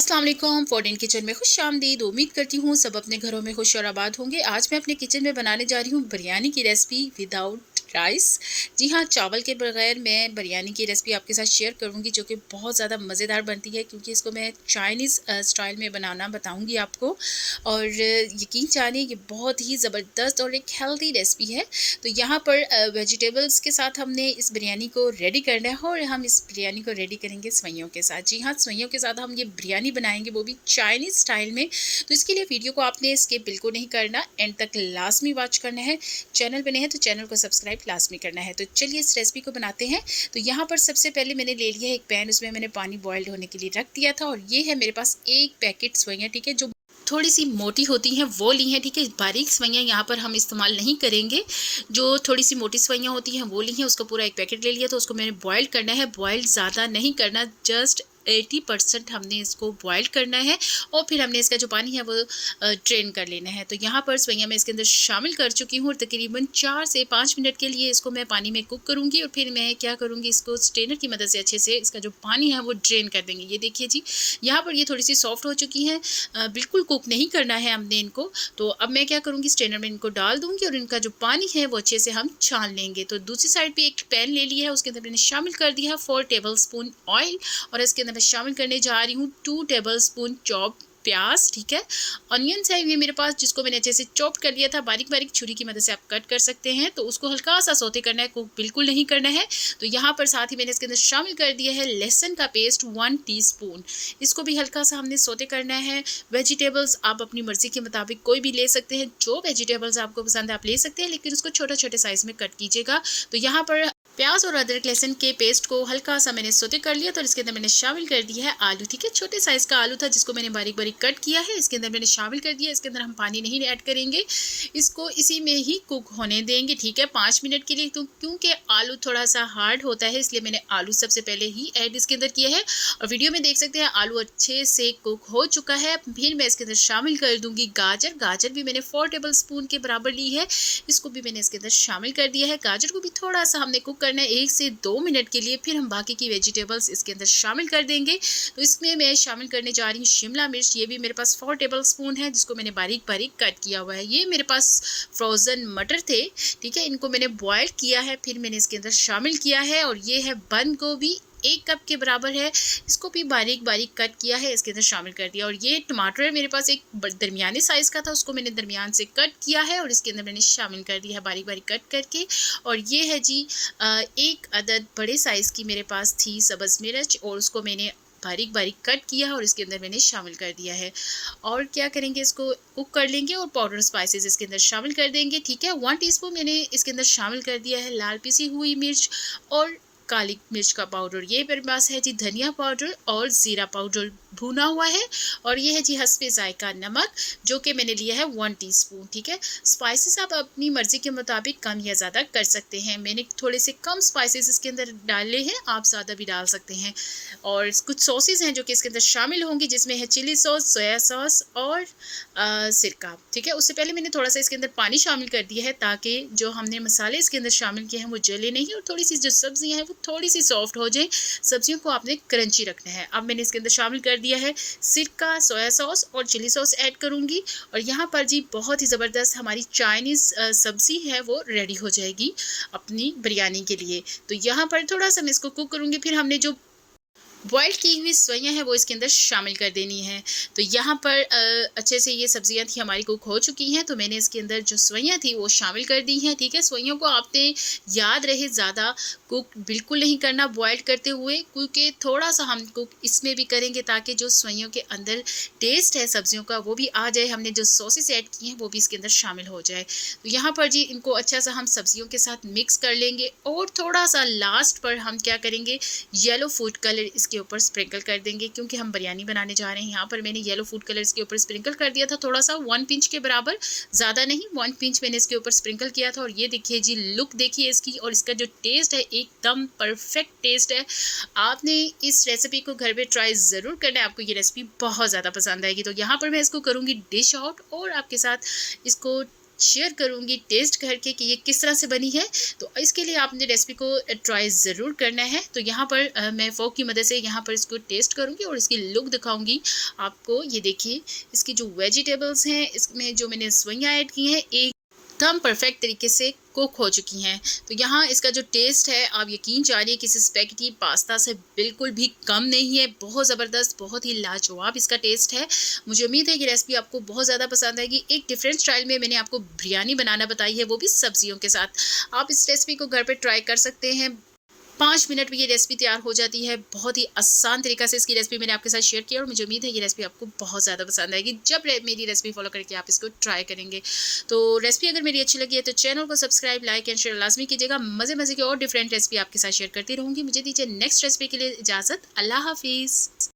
अस्सलाम वालेकुम। फॉर्डिन किचन में खुशामदीद। उम्मीद करती हूँ सब अपने घरों में खुश और आबाद होंगे। आज मैं अपने किचन में बनाने जा रही हूँ बिरयानी की रेसिपी विदाउट राइस। जी हाँ, चावल के बगैर मैं बिरयानी की रेसिपी आपके साथ शेयर करूँगी, जो कि बहुत ज़्यादा मज़ेदार बनती है, क्योंकि इसको मैं चाइनीज़ स्टाइल में बनाना बताऊँगी आपको। और यकीन जानिए ये बहुत ही ज़बरदस्त और एक हेल्दी रेसिपी है। तो यहाँ पर वेजिटेबल्स के साथ हमने इस बिरयानी को रेडी करना है, और हम इस बिरयानी को रेडी करेंगे सेवइयों के साथ। जी हाँ, सेवइयों के साथ हम ये बिरयानी बनाएंगे, वो भी चाइनीज़ स्टाइल में। तो इसके लिए वीडियो को आपने स्किप बिल्कुल नहीं करना, एंड तक लाजमी वॉच करना है। चैनल पे नए हैं तो चैनल को सब्सक्राइब लाजमी करना है। तो चलिए इस रेसिपी को बनाते हैं। तो यहाँ पर सबसे पहले मैंने ले लिया है एक पैन, उसमें मैंने पानी बॉइल्ड होने के लिए रख दिया था, और ये है मेरे पास एक पैकेट सेवइयाँ, ठीक है, जो थोड़ी सी मोटी होती हैं वो ली हैं, ठीक है। बारीक सेवइयाँ यहाँ पर हम इस्तेमाल नहीं करेंगे। जो थोड़ी सी मोटी सेवइयाँ होती हैं वो ली हैं, उसको पूरा एक पैकेट ले लिया। तो उसको मैंने बॉयल करना है। बॉयल ज़्यादा नहीं करना, जस्ट 80% हमने इसको बॉयल करना है, और फिर हमने इसका जो पानी है वो ड्रेन कर लेना है। तो यहाँ पर सेवइयाँ मैं इसके अंदर शामिल कर चुकी हूँ, और तकरीबन 4 से 5 मिनट के लिए इसको मैं पानी में कुक करूँगी, और फिर मैं क्या करूँगी, इसको स्ट्रेनर की मदद से अच्छे से इसका जो पानी है वो ड्रेन कर देंगे। ये देखिए जी, यहाँ पर ये थोड़ी सी सॉफ्ट हो चुकी हैं। बिल्कुल कुक नहीं करना है हमने इनको। तो अब मैं क्या करूँगी, स्ट्रेनर में इनको डाल दूँगी, और इनका जो पानी है वो अच्छे से हम छान लेंगे। तो दूसरी साइड पे एक पैन ले लिया है, उसके अंदर मैंने शामिल कर दिया है 4 टेबल स्पून ऑयल, और इसके अंदर मैं शामिल करने जा रही हूँ 2 टेबल स्पून चॉप प्याज, ठीक है। ऑनियंस है ये मेरे पास, जिसको मैंने अच्छे से चॉप कर लिया था, बारीक बारीक छुरी की मदद से आप कट कर सकते हैं। तो उसको हल्का सा सौते करना है, कुक बिल्कुल नहीं करना है। तो यहाँ पर साथ ही मैंने इसके अंदर शामिल कर दिया है लहसुन का पेस्ट 1 टीस्पून। इसको भी हल्का सा हमने सौते करना है। वेजिटेबल्स आप अपनी मर्जी के मुताबिक कोई भी ले सकते हैं, जो वेजिटेबल्स आपको पसंद है आप ले सकते हैं, लेकिन उसको छोटे छोटे साइज़ में कट कीजिएगा। तो यहाँ पर प्याज और अदरक लहसुन के पेस्ट को हल्का सा मैंने सौते कर लिया। तो इसके अंदर मैंने शामिल कर दिया है आलू, ठीक है। छोटे साइज़ का आलू था, जिसको मैंने बारीक बारीक कट किया है, इसके अंदर मैंने शामिल कर दिया। इसके अंदर हम पानी नहीं ऐड करेंगे, इसको इसी में ही कुक होने देंगे, ठीक है, 5 मिनट के लिए। तो क्योंकि आलू थोड़ा सा हार्ड होता है, इसलिए मैंने आलू सबसे पहले ही ऐड इसके अंदर किया है। और वीडियो में देख सकते हैं आलू अच्छे से कुक हो चुका है। फिर मैं इसके अंदर शामिल कर दूंगी गाजर। गाजर भी मैंने 4 टेबल स्पून के बराबर ली है, इसको भी मैंने इसके अंदर शामिल कर दिया है। गाजर को भी थोड़ा सा हमने कुक करना है 1 से 2 मिनट के लिए। फिर हम बाकी की वेजिटेबल्स इसके अंदर शामिल कर देंगे। तो इसमें मैं शामिल करने जा रही हूँ शिमला मिर्च। ये भी मेरे पास 4 टेबल स्पून है, जिसको मैंने बारीक बारीक कट किया हुआ है। ये मेरे पास फ्रोज़न मटर थे, ठीक है, इनको मैंने बॉयल किया है, फिर मैंने इसके अंदर शामिल किया है। और ये है बंद गोभी, 1 कप के बराबर है, इसको भी बारीक बारीक कट किया है, इसके अंदर शामिल कर दिया। और ये टमाटर मेरे पास एक दरमियाने साइज़ का था, उसको मैंने दरमियान से कट किया है, और इसके अंदर मैंने शामिल कर दिया है बारीक बारीक कट करके। और ये है जी 1 अदद बड़े साइज़ की मेरे पास थी सब्ज़ मिर्च, और उसको मैंने बारीक बारीक कट किया है, और इसके अंदर मैंने शामिल कर दिया है। और क्या करेंगे, इसको कुक कर लेंगे, और पाउडर स्पाइसेस इसके अंदर शामिल कर देंगे, ठीक है। 1 टीस्पून मैंने इसके अंदर शामिल कर दिया है लाल पिसी हुई मिर्च और काली मिर्च का पाउडर। ये मेरे पास है जी धनिया पाउडर और ज़ीरा पाउडर भुना हुआ है। और ये है जी हस्बे ज़ायका नमक, जो कि मैंने लिया है 1 टीस्पून, ठीक है। स्पाइसेस आप अपनी मर्ज़ी के मुताबिक कम या ज़्यादा कर सकते हैं। मैंने थोड़े से कम स्पाइसेस इसके अंदर डाले हैं, आप ज़्यादा भी डाल सकते हैं। और कुछ सॉसेस हैं जो कि इसके अंदर शामिल होंगी, जिसमें है चिली सॉस, सोया सॉस और सिरका, ठीक है। उससे पहले मैंने थोड़ा सा इसके अंदर पानी शामिल कर दिया है, ताकि जो हमने मसाले इसके अंदर शामिल किए हैं वो जले नहीं, और थोड़ी सी जो सब्जियां हैं वो थोड़ी सी सॉफ्ट हो जाएं। सब्जियों को आपने क्रंची रखना है। अब मैंने इसके अंदर शामिल कर दिया है सिरका, सोया सॉस और चिली सॉस ऐड करूंगी। और यहाँ पर जी बहुत ही ज़बरदस्त हमारी चाइनीज़ सब्ज़ी है वो रेडी हो जाएगी अपनी बिरयानी के लिए। तो यहाँ पर थोड़ा सा मैं इसको कुक करूँगी, फिर हमने जो बॉयल की हुई सेवइयाँ हैं वो इसके अंदर शामिल कर देनी है। तो यहाँ पर अच्छे से ये सब्जियाँ थी हमारी कुक हो चुकी हैं, तो मैंने इसके अंदर जो सेवइयाँ थी वो शामिल कर दी हैं, ठीक है। सेवइयों को आपने याद रहे ज़्यादा कुक बिल्कुल नहीं करना बॉयल करते हुए, क्योंकि थोड़ा सा हम कुक इसमें भी करेंगे ताकि जो सेवइयों के अंदर टेस्ट है सब्जियों का वो भी आ जाए। हमने जो सॉसेस ऐड किए हैं वो भी इसके अंदर शामिल हो जाए। तो यहाँ पर जी इनको अच्छा सा हम सब्जियों के साथ मिक्स कर लेंगे, और थोड़ा सा लास्ट पर हम क्या करेंगे, येलो फूड कलर इसके ऊपर स्प्रिंकल कर देंगे, क्योंकि हम बिरयानी बनाने जा रहे हैं। यहाँ पर मैंने येलो फूड कलर इसके ऊपर स्प्रिंकल कर दिया था, थोड़ा सा 1 पिंच के बराबर, ज़्यादा नहीं, 1 पिंच मैंने इसके ऊपर स्प्रिंकल किया था। और ये देखिए जी लुक देखिए इसकी, और इसका जो टेस्ट है एकदम परफेक्ट टेस्ट है। आपने इस रेसिपी को घर पे ट्राई ज़रूर करना है, आपको ये रेसिपी बहुत ज़्यादा पसंद आएगी। तो यहाँ पर मैं इसको करूँगी डिश आउट, और आपके साथ इसको शेयर करूँगी टेस्ट करके कि ये किस तरह से बनी है। तो इसके लिए आपने रेसिपी को ट्राई ज़रूर करना है। तो यहाँ पर मैं फ़ोर्क की मदद से यहाँ पर इसको टेस्ट करूँगी और इसकी लुक दिखाऊँगी आपको। ये देखिए, इसकी जो वेजिटेबल्स हैं, इसमें जो मैंने सवइयाँ ऐड की हैं, एकदम परफेक्ट तरीके से कुक हो चुकी हैं। तो यहाँ इसका जो टेस्ट है, आप यकीन जानिए किसी स्पैगेटी पास्ता से बिल्कुल भी कम नहीं है। बहुत ज़बरदस्त, बहुत ही लाजवाब इसका टेस्ट है। मुझे उम्मीद है कि रेसिपी आपको बहुत ज़्यादा पसंद आएगी। एक डिफरेंट स्टाइल में मैंने आपको बिरयानी बनाना बताई है, वो भी सब्जियों के साथ। आप इस रेसिपी को घर पे ट्राई कर सकते हैं। 5 मिनट में ये रेसिपी तैयार हो जाती है। बहुत ही आसान तरीका से इसकी रेसिपी मैंने आपके साथ शेयर किया और मुझे उम्मीद है ये रेसिपी आपको बहुत ज़्यादा पसंद आएगी जब मेरी रेसिपी फॉलो करके आप इसको ट्राई करेंगे। तो रेसिपी अगर मेरी अच्छी लगी है तो चैनल को सब्सक्राइब, लाइक एंड शेयर लाजमी कीजिएगा। मज़े की और डिफरेंट रेसिपी आपके साथ शेयर करती रहूँगी। मुझे दीजिए नेक्स्ट रेसिपी के लिए इजाज़त। अल्लाह हाफिज़।